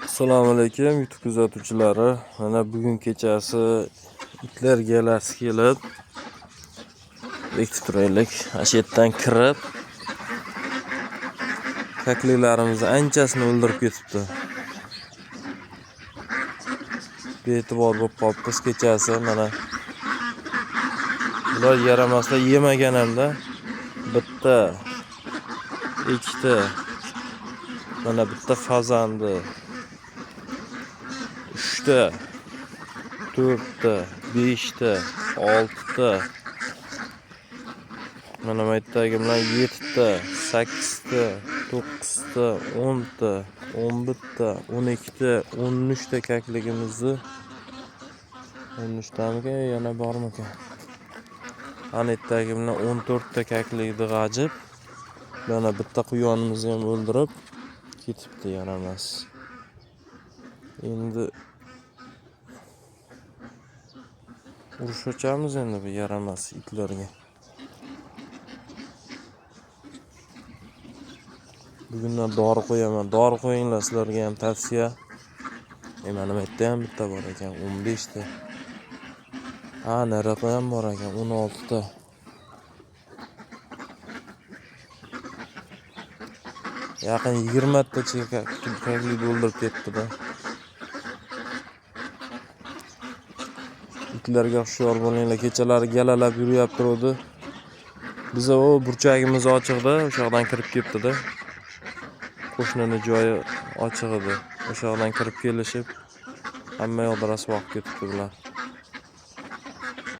Assalomu alaykum YouTube kuzatuvchilari. Mana bugun kechasi itlar galasi kelib, bekitib turaylik. Ashiyatdan kirib, kakliklarimizni anchasini o'ldirib ketibdi. Be'tibor bo'lib qolibmiz kechasi. Mana bular yaramaslar yemagan hamda bitta, ikkita, mana bitta fazandi, 3ta, 4ta, 5ta, 6ta, mana bu yerdagi bilan 7ta, 8ta, 9ta, 10ta, 11ta, 12ta, 13ta kakligimizni 13tamikan yana bormikan? Ana yerdagi bilan 14ta kaklikni g'ajib, yana bitta quyonimizni ham o'ldirib ketibdi yaramas. Endi urush ochamiz endi bu yaramas itlarga. Bugundan dori qo'yaman. Dori qo'yinglar, sizlarga ham tavsiya. Mana bu yerda ham bitta bor ekan, 15ta. Ha, narada ham bor ekan, 16ta. Yaqin 20 tacha kaklik o'ldirib ketdi-da. Itlarga hushyor bo'linglar. Kechalari galalab yurib turadi. Biz o burchagimiz ochiqda, o'sha yoqdan kirib ketdi-da. Qo'shnining joyi ochiq edi. O'sha yoqdan kirib kelishib, hamma yoqda rasvoq ketibdi bular.